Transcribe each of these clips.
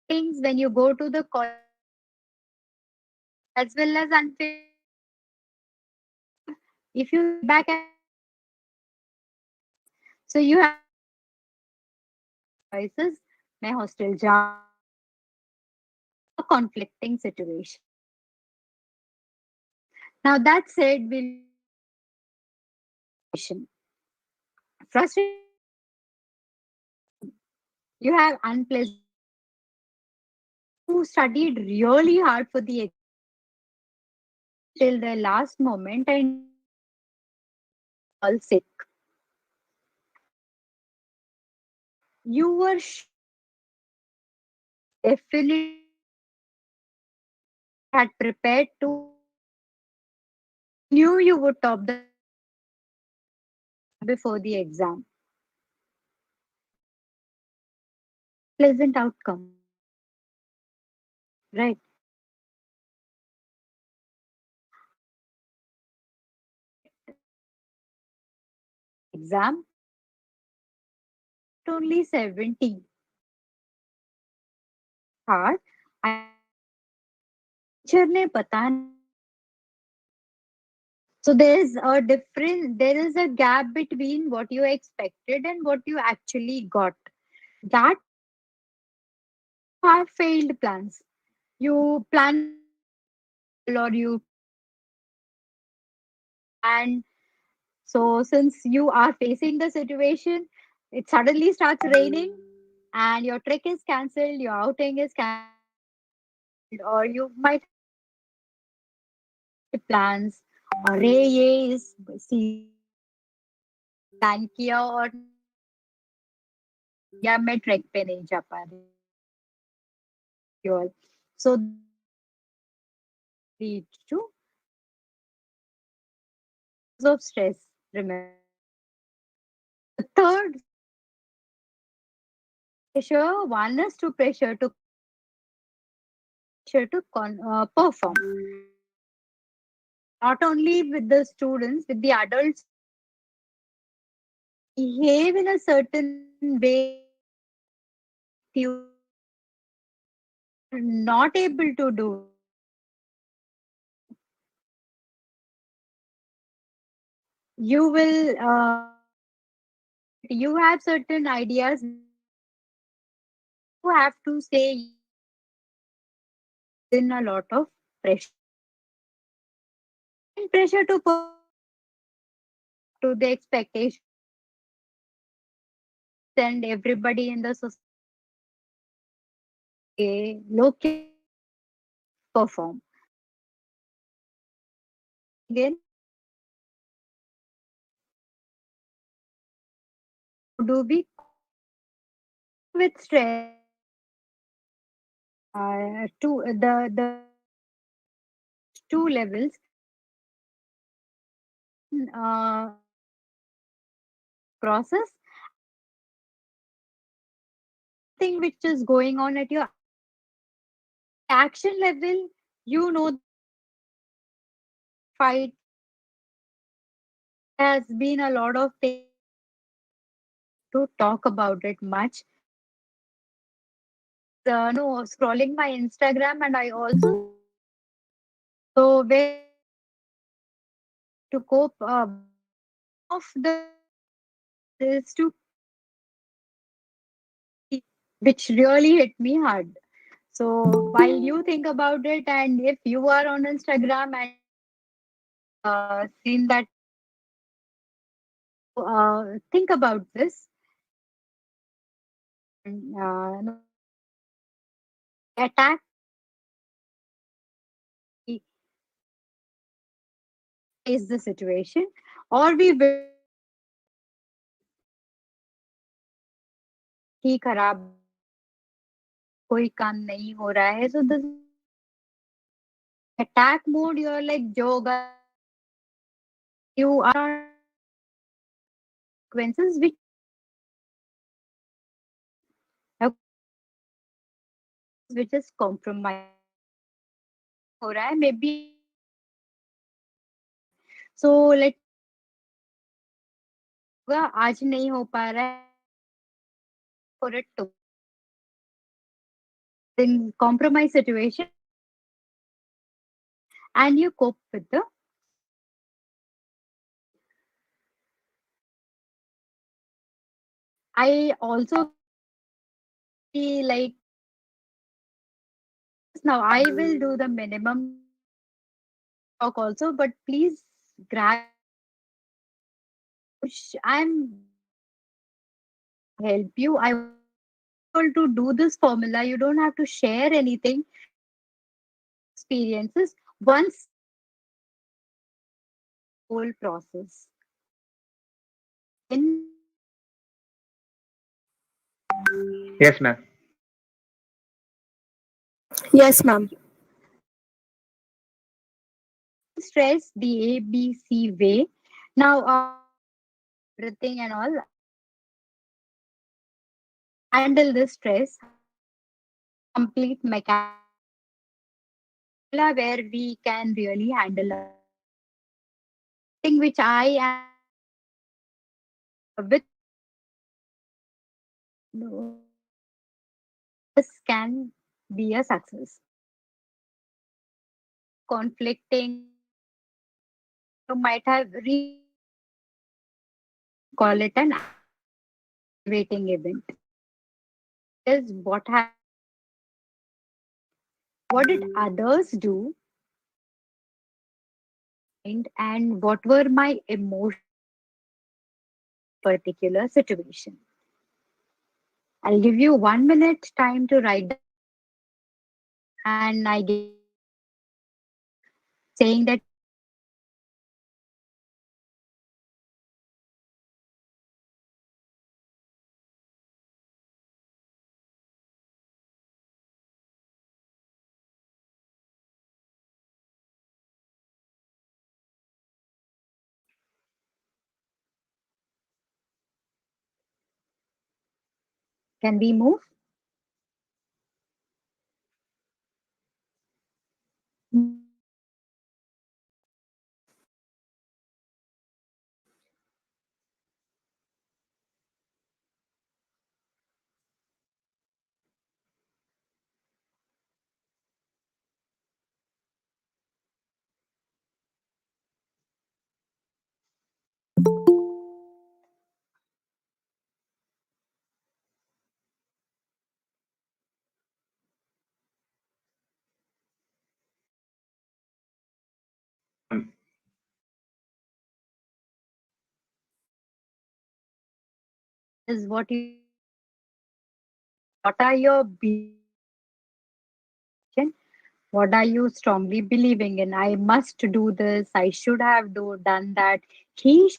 things when you go to the college as well as unfair. If you sit back and so you have choices, मैं hostel जाऊँ, a conflicting situation. Now that said, will frustration. You have unpleasant. You studied really hard for the till the last moment and all sick. You were definitely had prepared to knew you would top the before the exam. Pleasant outcome, right? Exam only 70 hard. I teacher ने पता नहीं. So there is a gap between what you expected and what you actually got. That have failed plans. You plan or you and so since you are facing the situation, it suddenly starts raining and your trek is cancelled, your outing is cancelled, or you might have plans. अरे ये इस plan किया और या मैं track पे नहीं जा पा रही all. So lead to of stress. Remember, the third pressure, one is to perform. Not only with the students, with the adults, behave in a certain way. You are not able to do. You will. You have certain ideas. You have to say in a lot of pressure. And pressure to the expectation and everybody in the society look perform. Again, do we with stress to the two levels uh, process thing which is going on at your action level. You know, fight has been a lot of things to talk about it much. No, scrolling my Instagram and I also so where to cope of the is to which really hit me hard. So while you think about it, and if you are on Instagram and seen that, think about this. No, attack is the situation, or we will ही खराब कोई काम नहीं हो रहा है. So the attack mode, you're like जो होगा you are consequences which is compromise हो रहा है maybe. So let आज नहीं हो पा रहा है for it to in compromise situation and you cope with the I also be like now I will do the minimum talk also, but please grab I'm help you. I want people to do this formula. You don't have to share anything. Experiences once whole process. In Yes, ma'am. Yes, ma'am. stress the ABC way. Now, everything and all handle the stress. Complete mechanic where we can really handle thing which I am with this can be a success. Conflicting, you might have call it an activating event. Is what did others do and what were my emotions particular situation. I'll give you 1 minute time to write down and I give saying that can we move? Um, Is what are your what are you strongly believing in? I must do this. I should have done that. He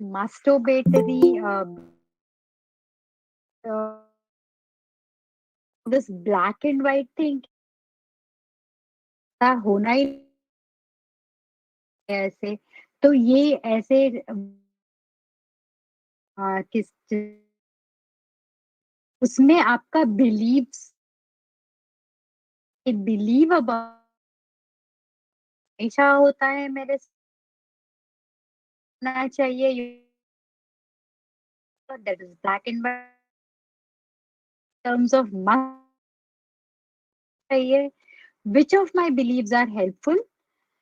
masturbatory uh, this black and white thing ऐसा होना ही नहीं है ऐसे तो ये ऐसे किस उसमें आपका बिलीव्स बिलीव अबाउट हमेशा होता है मेरे होना चाहिए that is black and white terms of must चाहिए which of my beliefs are helpful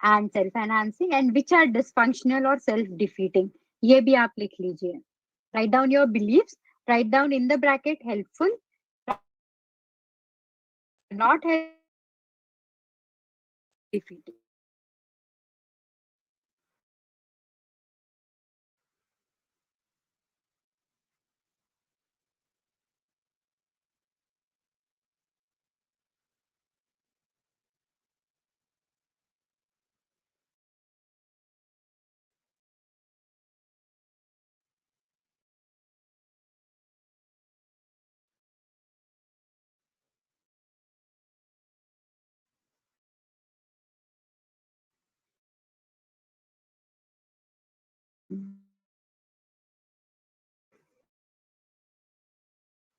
and self enhancing and which are dysfunctional or self defeating ये भी आप लिख लीजिए write down your beliefs write down in the bracket helpful not helpful defeating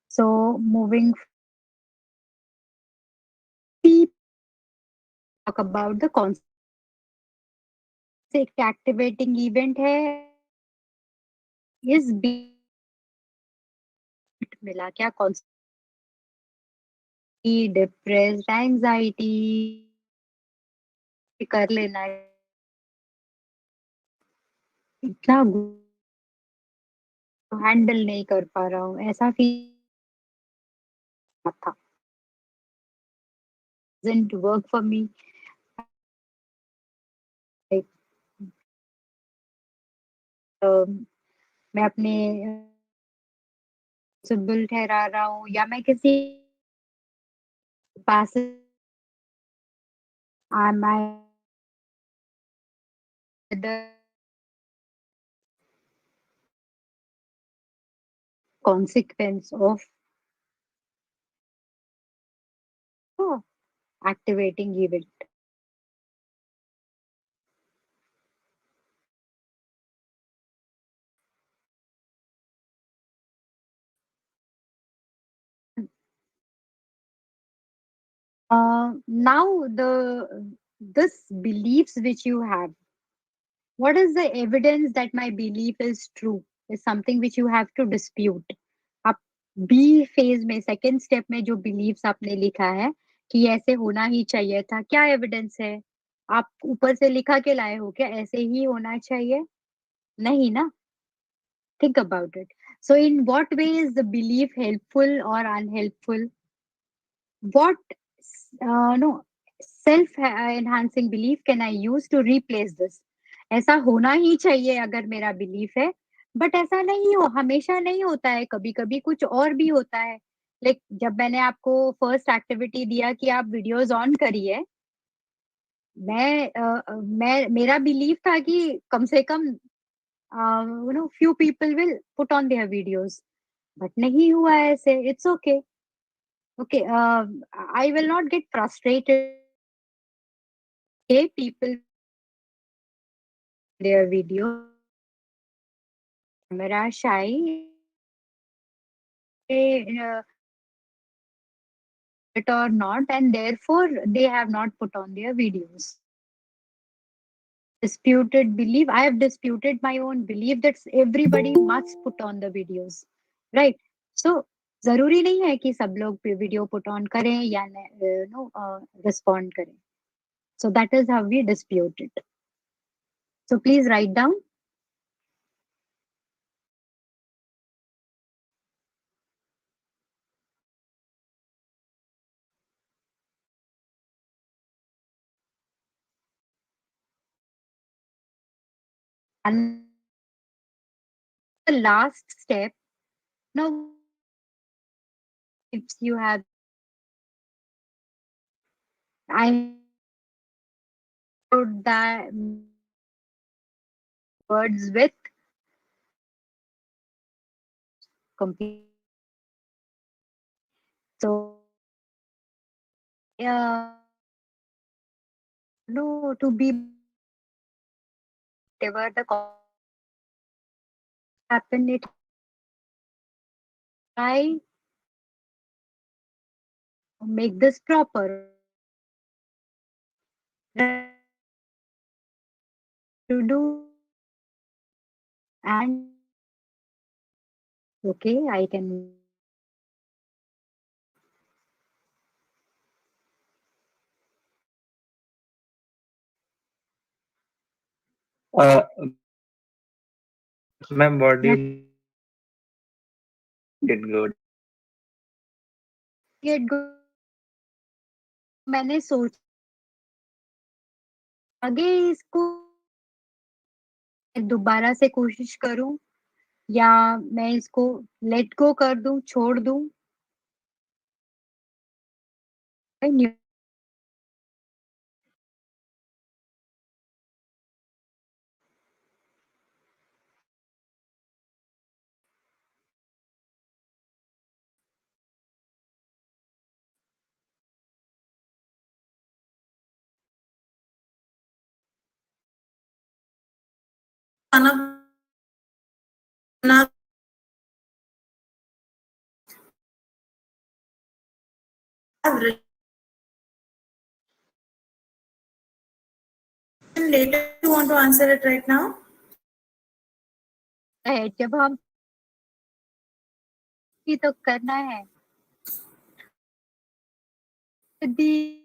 so moving we talk about the concept एक activating event है is मिला क्या? Depressed, anxiety कर लेना है, इतना हैंडल नहीं कर पा रहा हूँ, ऐसा फील था। Doesn't work for me. Like, मैं अपने सुबुल ठहरा रहा हूँ या मैं किसी पास my the consequence of oh, activating event. Now the this beliefs which you have, what is the evidence that my belief is true is something which you have to dispute. आप B phase में second step में जो beliefs आपने लिखा है कि ऐसे होना ही चाहिए था, क्या एविडेंस है? आप ऊपर से लिखा के लाए हो क्या ऐसे ही होना चाहिए? नहीं ना? Think about it. So in what way is the belief helpful or unhelpful? What no self enhancing belief can I use to replace this? ऐसा होना ही चाहिए अगर मेरा बिलीफ है, बट ऐसा नहीं हो हमेशा नहीं होता है, कभी-कभी कुछ और भी होता है। लाइक जब मैंने आपको फर्स्ट एक्टिविटी दिया कि आप वीडियोज़ ऑन करिए, मैं मेरा बिलीफ था कि कम से कम few people will put on their videos, but नहीं हुआ ऐसे, it's okay. Okay, I will not get frustrated. Okay, people their video camera shy it or not, and therefore they have not put on their videos. Disputed belief. I have disputed my own belief that everybody must put on the videos, right? So जरूरी नहीं है कि सब लोग video put on करें या no respond करें. So that is how we dispute it. So please write down. And the last step. Now, if you have, I wrote that words with complete. So, no, to be whatever the happen, it I make this proper to do, and okay, I can Uh, ma'am, what do not you get good? get go. मैंने सोच आगे इसको दोबारा से कोशिश करूं या मैं इसको लेट गो कर दूं, छोड़ दूं. खाना बना written later. You want to answer it right now? है जब हम ये तो करना है the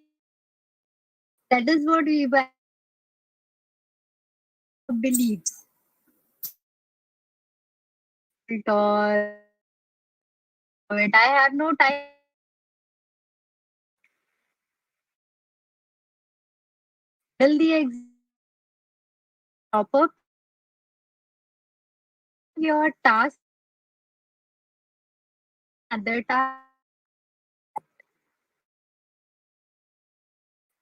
that is what we believes or it. I have no time till the proper your task other task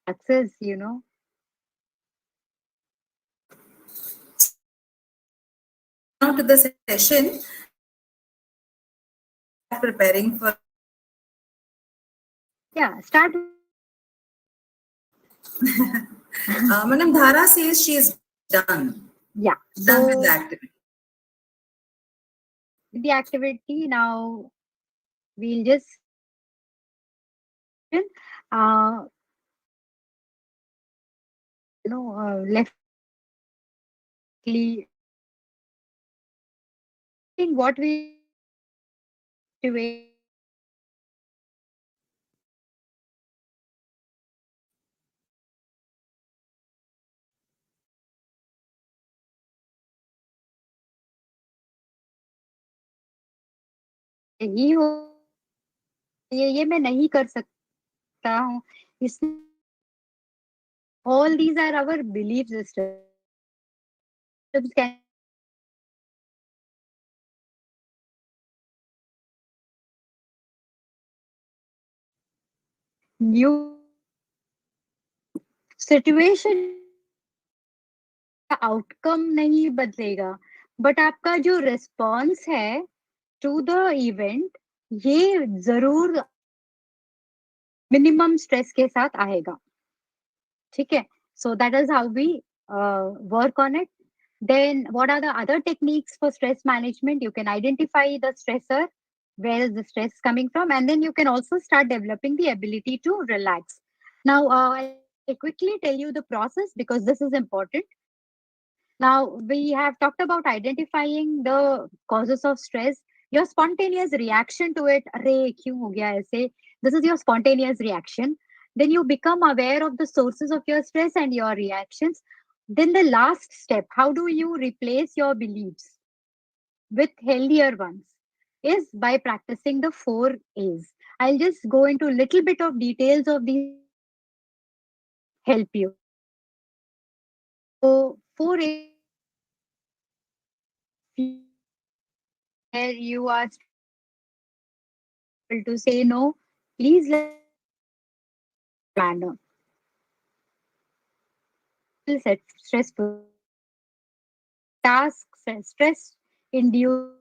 access, you know. Now to the session, preparing for. Yeah, start. Madam Dhara says she is done. Yeah. Done with the So activity. the activity now we'll just uh leftly think what we activate ही हो ये मैं नहीं कर सकता हूँ इस all these are our belief systems can new situation outcome नहीं बदलेगा बट आपका जो रिस्पॉन्स है टू द इवेंट ये जरूर मिनिमम स्ट्रेस के साथ आएगा ठीक है so that is how we work on it then what are the other techniques for stress management you can identify the stressor where is the stress coming from and then you can also start developing the ability to relax now I'll quickly tell you the process because this is important. Now, we have talked about identifying the causes of stress, your spontaneous reaction to it. Arey, kyun ho gaya aise? This is your spontaneous reaction. Then you become aware of the sources of your stress and your reactions. Then the last step, how do you replace your beliefs with healthier ones? Is by practicing the 4 A's. I'll just go into a little bit of details of these help you. So 4 A's where you are able to say no, please let manner. Set stressful tasks, stress induce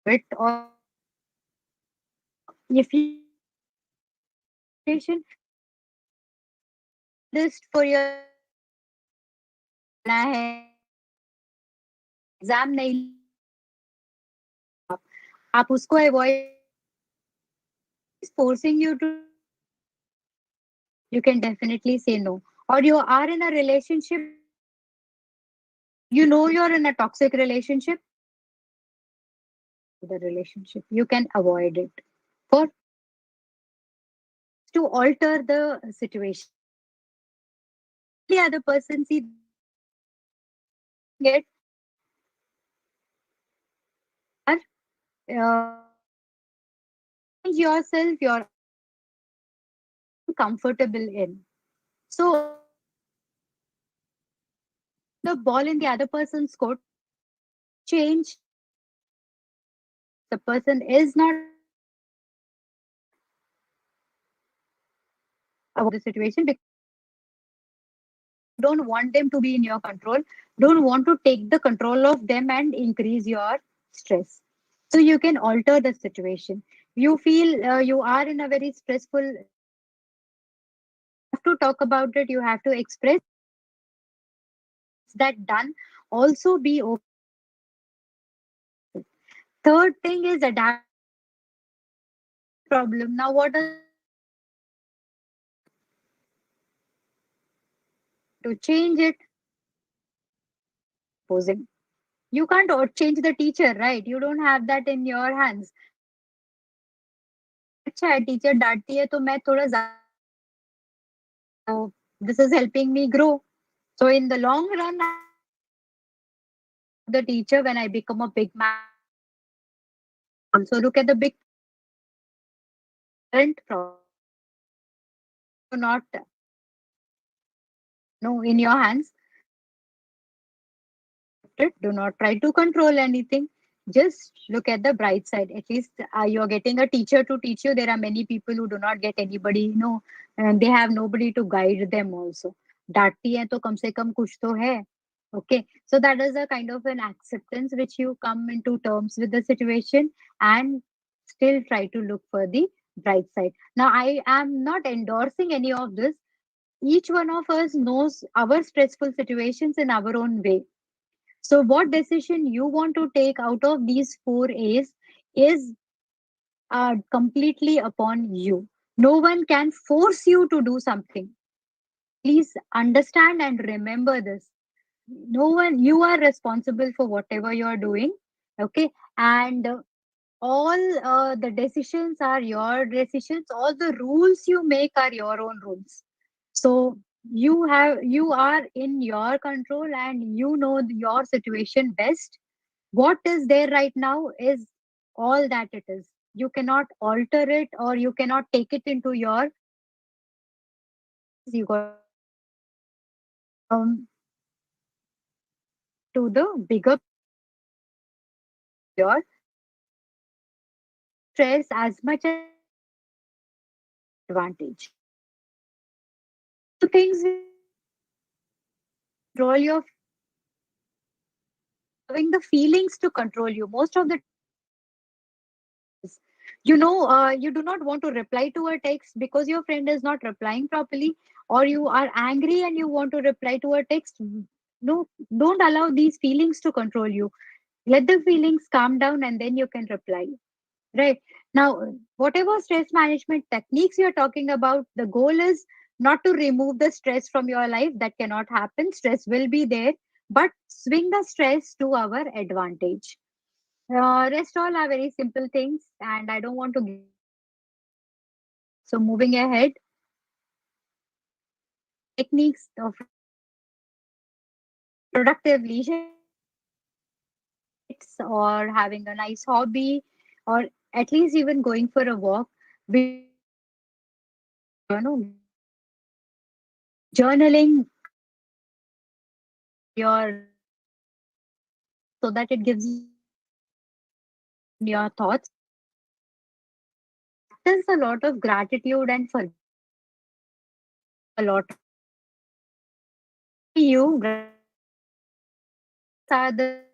it or if you patient list for your है exam नहीं आप उसको avoid forcing you to you can definitely say no or you are in a relationship you know you're in a toxic relationship the relationship you can avoid it for to alter the situation the other person see it are yourself you're comfortable in so the ball in the other person's court change the person is not about the situation because you don't want them to be in your control don't want to take the control of them and increase your stress so you can alter the situation you feel you are in a very stressful you have to talk about it you have to express that done also be okay. Third thing is adapt problem now what is to change it posing you can't change the teacher, right? You don't have that in your hands. So you can say कि अच्छा है teacher डांटती है तो मैं थोड़ा ज्यादा so this is helping me grow. So in the long run, I will support the teacher when I become a big man. Also look at the big current problem. Do not no in your hands. It. Do not try to control anything. Just look at the bright side. At least you're getting a teacher to teach you. There are many people who do not get anybody, and they have nobody to guide them also. डांटती है तो कम से कम कुछ तो है. Okay, so that is a kind of an acceptance which you come into terms with the situation and still try to look for the bright side. Now, I am not endorsing any of this. Each one of us knows our stressful situations in our own way. So, what decision you want to take out of these four A's is completely upon you. No one can force you to do something. Please understand and remember this. No one, you are responsible for whatever you are doing. Okay. And all the decisions are your decisions. All the rules you make are your own rules. So you are in your control and you know your situation best. What is there right now is all that it is. You cannot alter it or you cannot take it into your hands. You got um to the bigger your stress as much as advantage. So things control your allowing the feelings to control you. Most of the you do not want to reply to a text because your friend is not replying properly, or you are angry and you want to reply to a text. No, don't allow these feelings to control you. Let the feelings calm down and then you can reply. Right. Now, whatever stress management techniques you're talking about, the goal is not to remove the stress from your life. That cannot happen. Stress will be there, but swing the stress to our advantage. Rest all are very simple things, and I don't want to give so moving ahead, techniques of productive leisure or having a nice hobby or at least even going for a walk. We journaling your so that it gives you your thoughts. There's a lot of gratitude and for a lot you are the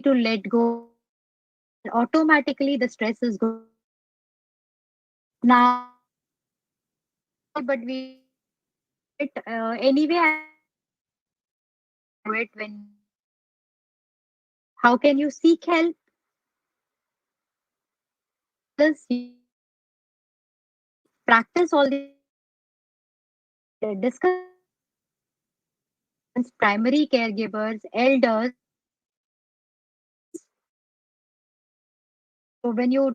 to let go automatically the stress is going now but we it anyway I do it when how can you seek help this you practice all the discuss primary caregivers elders so when you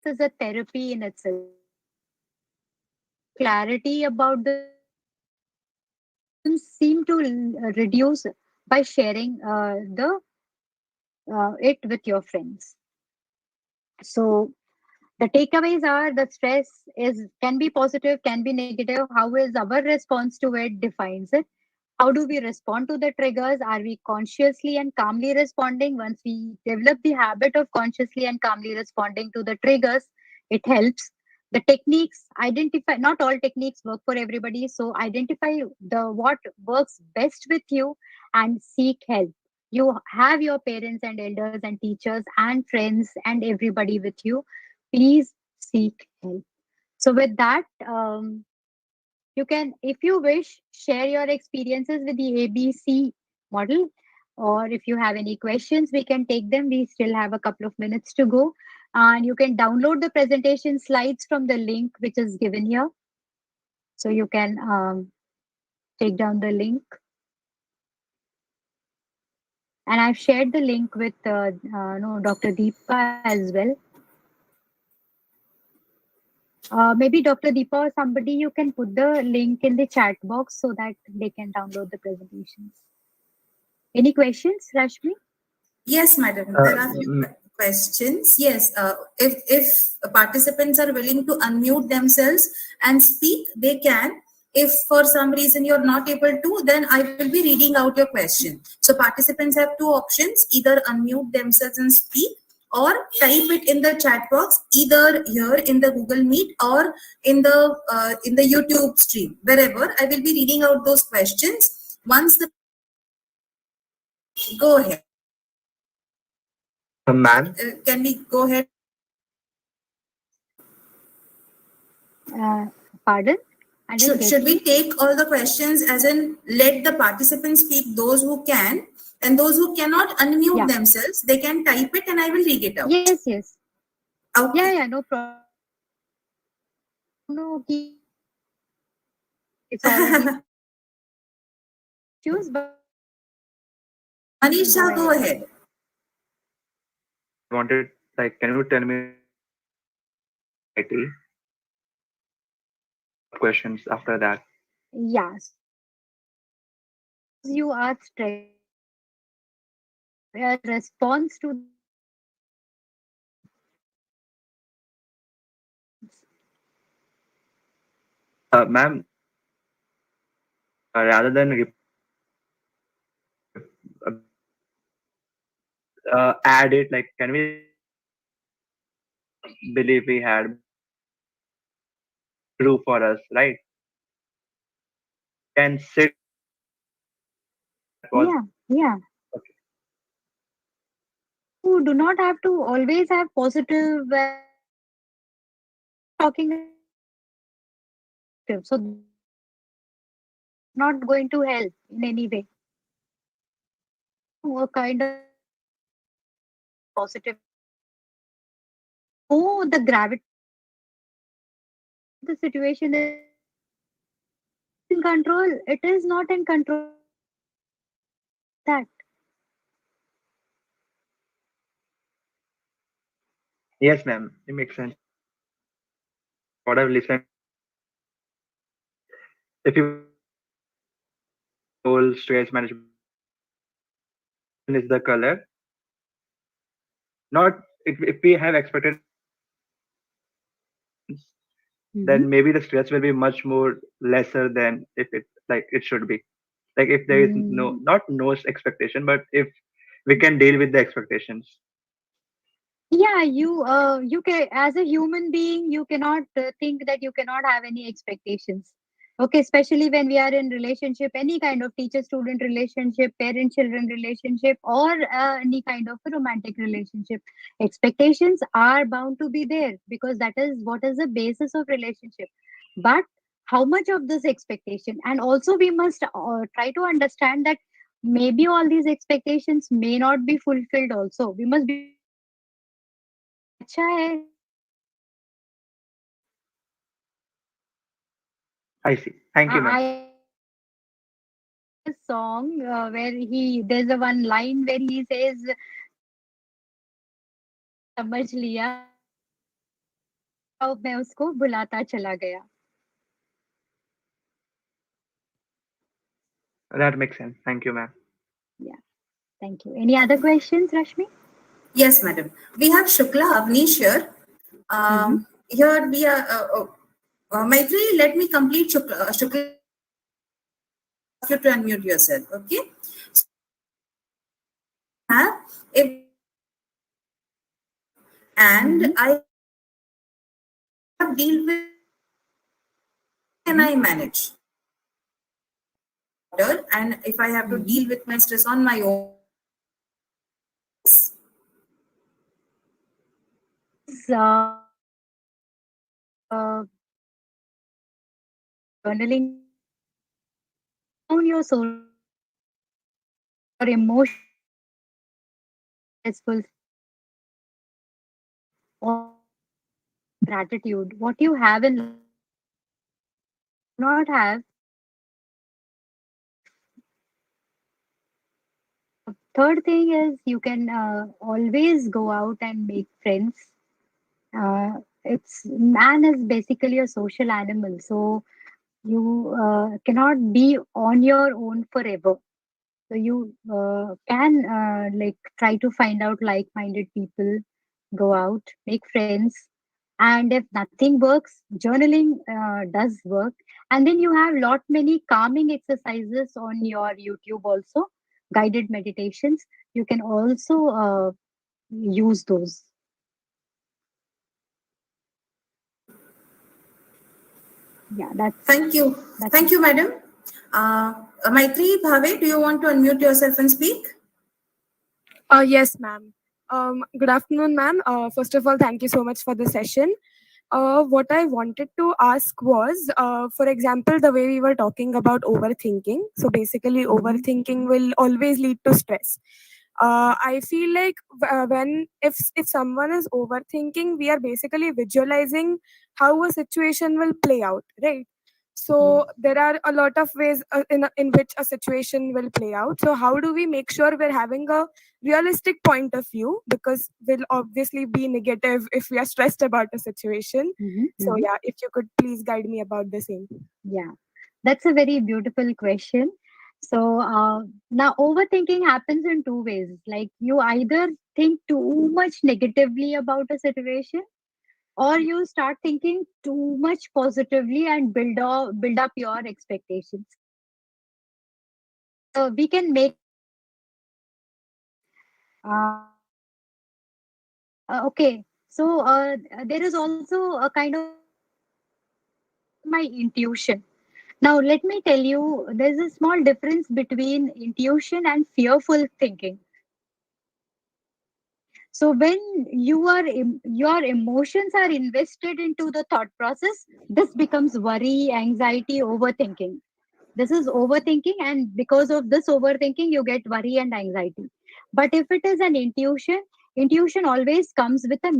this is a therapy in itself clarity about the seem to reduce by sharing the it with your friends so the takeaways are the stress is can be positive can be negative how is our response to it defines it how do we respond to the triggers are we consciously and calmly responding once we develop the habit of consciously and calmly responding to the triggers it helps the techniques identify not all techniques work for everybody so identify the what works best with you and seek help you have your parents and elders and teachers and friends and everybody with you please seek help so with that you can, if you wish, share your experiences with the ABC model. Or if you have any questions, we can take them. We still have a couple of minutes to go. And you can download the presentation slides from the link which is given here. So you can take down the link. And I've shared the link with no, Dr. Deepa as well. Maybe Dr. Deepa or somebody, you can put the link in the chat box so that they can download the presentations. Any questions, Rashmi? Yes, madam. There are few questions. Yes, if participants are willing to unmute themselves and speak, they can. If for some reason you're not able to, then I will be reading out your question. So participants have two options: either unmute themselves and speak, or type it in the chat box, either here in the Google Meet or in the YouTube stream. Wherever I will be reading out those questions. Once the go ahead. Ma'am, Can we go ahead? Pardon? I didn't Should get we you. take all the questions as in let the participants speak, those who can, and those who cannot unmute Yeah. themselves, they can type it and I will read it out. Yes, yes. Yeah, Okay. yeah, no problem. No, it's already issues, but you can go Manisha, go ahead. ahead. I wanted, like, can you tell me IT questions after that? Yeah. Suppose you are stressed as response to the Ma'am, rather than add it, like, can we believe we had true for us, right? Can sit was yeah, yeah. okay. You do not have to always have positive talking negative. So not going to help in any way. A kind of positive. Oh, the gravity of the situation is in control. It is not in control. That. Yes, ma'am. It makes sense. What I've listened, if you whole stress management is the color, not if we have expected, Mm-hmm. then maybe the stress will be much more lesser than if it like it should be. Like if there is no Mm. not no expectation, but if we can deal with the expectations. Yeah, you can, as a human being, you cannot think that you cannot have any expectations. Okay, especially when we are in relationship, any kind of teacher student relationship, parent children relationship, or any kind of a romantic relationship. Expectations are bound to be there because that is what is the basis of relationship. But how much of this expectation, and also we must try to understand that maybe all these expectations may not be fulfilled also. We must be अच्छा है. I see. Thank you, ma'am. I a song where he there's a one line where he says समझ लिया अब मैं उसको बुलाता चला गया. That makes sense. Thank you, ma'am. Yeah, thank you. Any other questions, Rashmi? Yes, madam. We have Shukla Avnish here. Mm-hmm. Here we are. Maitri, let me complete Shukla. Ask you to unmute yourself. Okay. So, have if and Mm-hmm. I deal with can Mm-hmm. I manage? And if I have to Mm-hmm. deal with my stress on my own, Is journaling down your soul or emotion stressful or gratitude. What you have in life, not have Third thing is you can always go out and make friends. It's man is basically a social animal, so you cannot be on your own forever. So you can like try to find out like-minded people, go out, make friends, and if nothing works, journaling does work. And then you have lot many calming exercises on your YouTube also, guided meditations. You can also use those. Yeah, Thank you. that's Thank you, madam. Maitri, Bhave, do you want to unmute yourself and speak? Yes, ma'am. Good afternoon, ma'am. First of all, thank you so much for the session. What I wanted to ask was, for example, the way we were talking about overthinking. So basically, Mhm. overthinking will always lead to stress. I feel like when if someone is overthinking, we are basically visualizing how a situation will play out, right? Yeah. So there are a lot of ways in which a situation will play out. So how do we make sure we're having a realistic point of view, because we'll obviously be negative if we are stressed about a situation. Hmm. So Hmm. yeah, if you could please guide me about the same. Yeah, that's a very beautiful question. So now overthinking happens in two ways. Like you either think too much negatively about a situation, or you start thinking too much positively and build up your expectations. So we can make it uh, okay. So there is also a kind of my intuition. Now let me tell you, there's a small difference between intuition and fearful thinking. So when your emotions are invested into the thought process, this becomes worry, anxiety, overthinking. This is overthinking, and because of this overthinking, you get worry and anxiety. But if it is an intuition, intuition always comes with a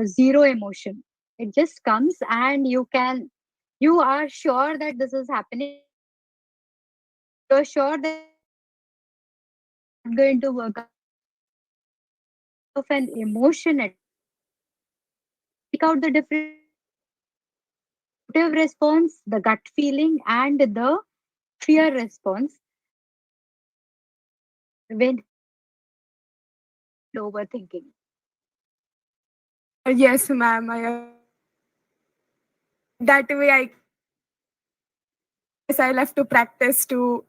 zero emotion. It just comes, and you are sure that this is happening. You're sure that this is not going to work out. Kind of an emotion at make out the difference between the intuitive response, the gut feeling, and the fear response when and overthinking. Yes, ma'am. That way I guess I'll have to practice to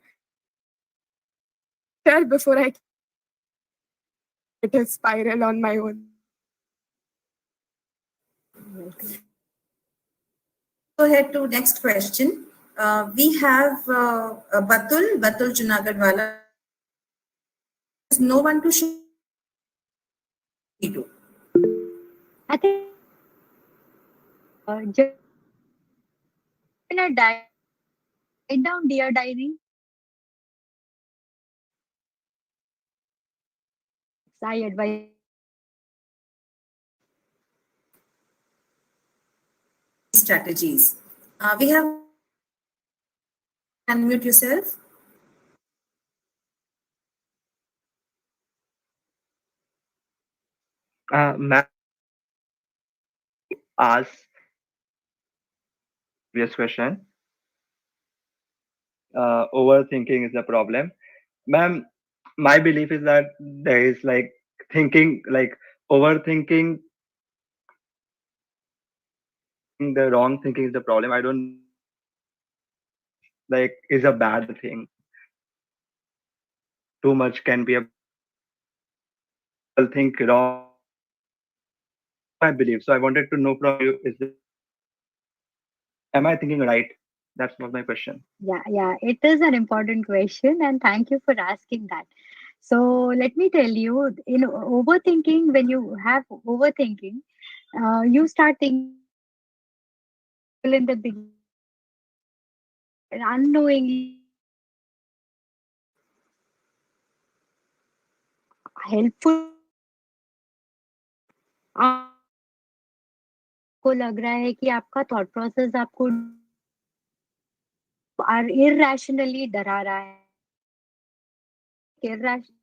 tell before I it spiral on my own. Welcome. Go ahead to next question. We have Batul Junagadwala. There's no one to share. Me too. I think in a diary, write down dear diary. I advise. Strategies. We have unmute yourself. Ma'am asked previous question. Overthinking is the problem. Ma'am, my belief is that there is like thinking, like overthinking, the wrong thinking is the problem. I don't like is a bad thing. Too much can be a people think wrong. I believe so. I wanted to know from you: is this, am I thinking right? That's not my question. Yeah, it is an important question, and thank you for asking that. So let me tell you, in overthinking, when you have overthinking, you start thinking people in the beginning, and unknowingly helpful आपको लग रहा है कि आपका thought process आपको irrationally डरा रहा है irrational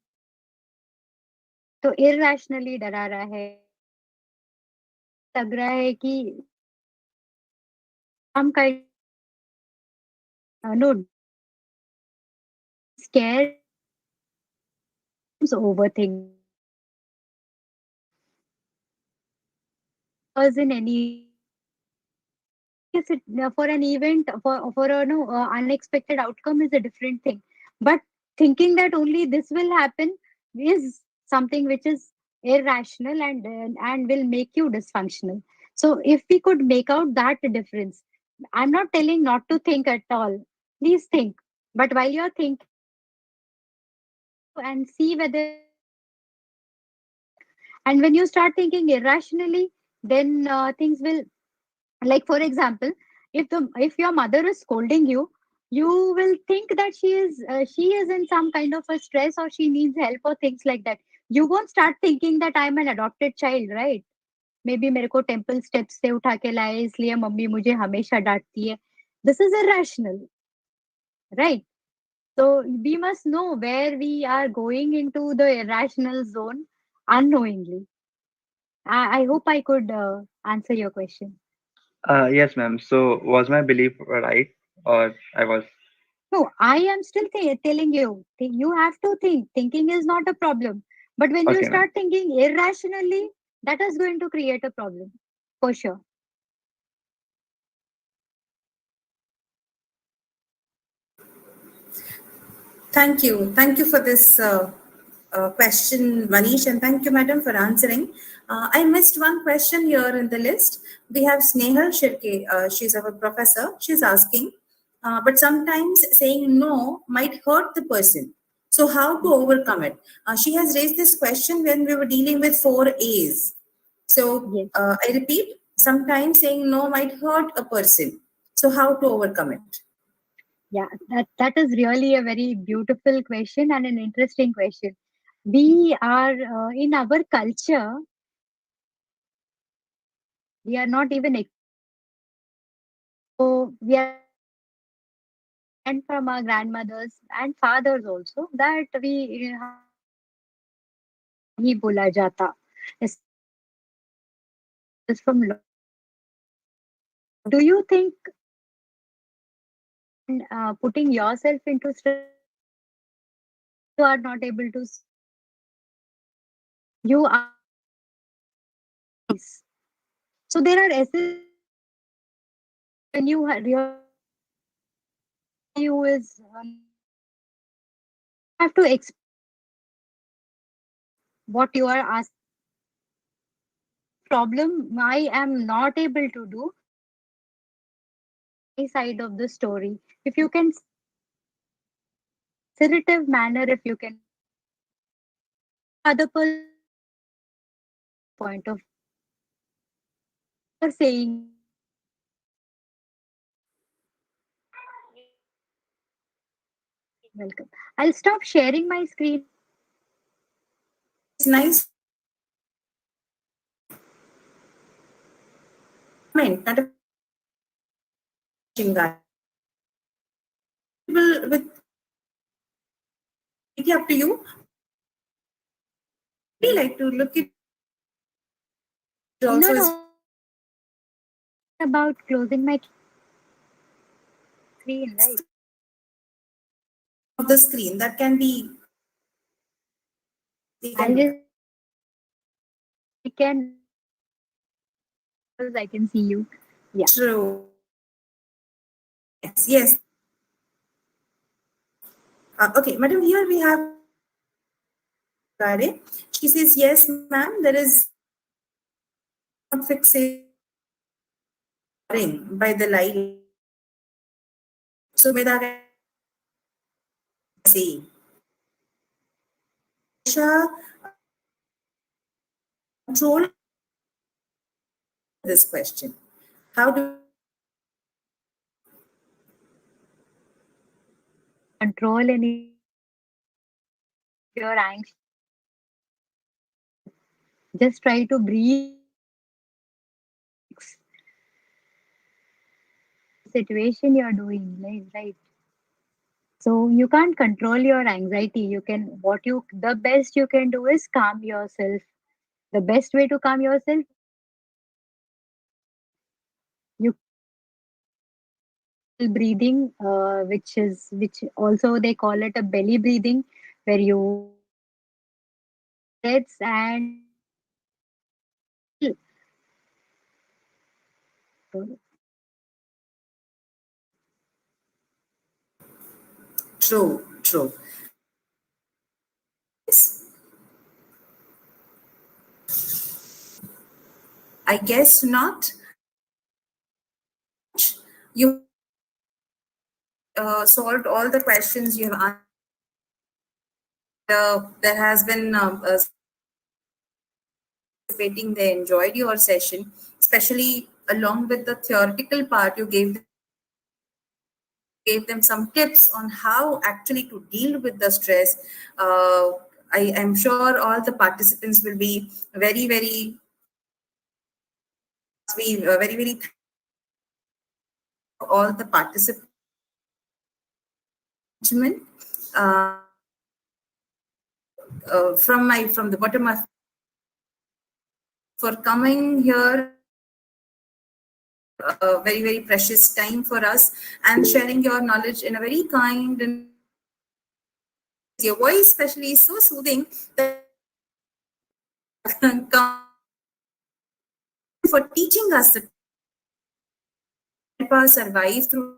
तो irrationally डरा रहा है, लग रहा है कि some kind no scared overthink was in any yes, for an event for a no unexpected outcome is a different thing, but thinking that only this will happen is something which is irrational and will make you dysfunctional. So if we could make out that difference, I'm not telling not to think at all, please think, but while you're thinking and see whether, and when you start thinking irrationally, then things will, like for example, if your mother is scolding you, you will think that she is in some kind of a stress or she needs help or things like that. You won't start thinking that I'm an adopted child, right? Maybe मेरे को temple steps से उठा के लाए इसलिए mummy मुझे हमेशा डांटती है. This is irrational, right? So we must know where we are going into the irrational zone unknowingly. I hope I could answer your question. Yes, ma'am. So was my belief right, or I was No, I am still telling you, you have to think. Thinking is not a problem. But when you okay, ma'am? start thinking irrationally, that is going to create a problem for sure. Thank you. Thank you for this question, Manish, and thank you, madam, for answering. I missed one question here in the list. We have Snehal Shirke. She's our professor. She's asking, but sometimes saying no might hurt the person. So, how to overcome it? She has raised this question when we were dealing with 4 A's. So, Yes. I repeat, sometimes saying no might hurt a person. So, how to overcome it? Yeah, that is really a very beautiful question and an interesting question. We are in our culture, we are not even so we are and from our grandmothers and fathers also that we ही बोला जाता. This is from do you think putting yourself into stress you are not able to you are so there are essays when you you is have to explain what you are asking problem I am not able to do my side of the story. If you can assertive manner, if you can other person point of saying welcome. I'll stop sharing my screen. It's nice comment, not a guy. With it up to you. We like to look at No, also is no, about closing my screen, right? of the screen that can be we can I'll do just that. I can because I can see you. Yeah. True. Yes. Okay, madam. Here we have Gare. She says yes, ma'am. There is not fixating by the light. So, may that say, Aisha, control this question. How do Control any your anxiety. Just try to breathe situation you are doing, right? Right. So you can't control your anxiety. You can, the best you can do is calm yourself. The best way to calm yourself, you natural breathing, which also they call it a belly breathing, where you breaths and True, true. Yes, I guess not. You solved all the questions you have answered. There has been participating. They enjoyed your session, especially along with the theoretical part. You gave them some tips on how actually to deal with the stress. Uh, I am sure all the participants will be very, very, very, very all the participants. Uh, from the bottom of for coming here, very, very precious time for us and sharing your knowledge in a very kind and your voice especially is so soothing that for teaching us to help us survive through.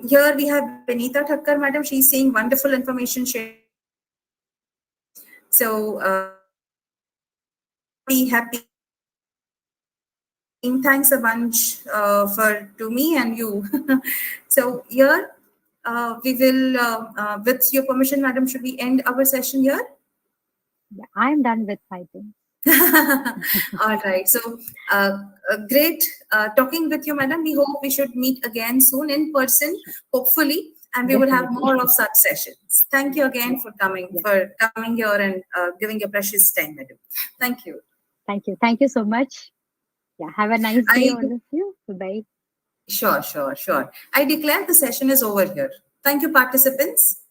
Here we have Benita Thakkar, madam. She's saying wonderful information shared. So be happy. Thanks a bunch for to me and you. So here we will, with your permission, madam, should we end our session here? yeah, I'm done with my thing. All right. So, great talking with you, madam. We hope we should meet again soon in person, hopefully, and we will have Definitely. more of such sessions. Thank you again Yeah, for coming, yeah. here and giving your precious time, madam. Thank you. Thank you. Thank you so much. Yeah. Have a nice day, I all of you. Bye. sure, sure, sure. I declare the session is over here. Thank you, participants.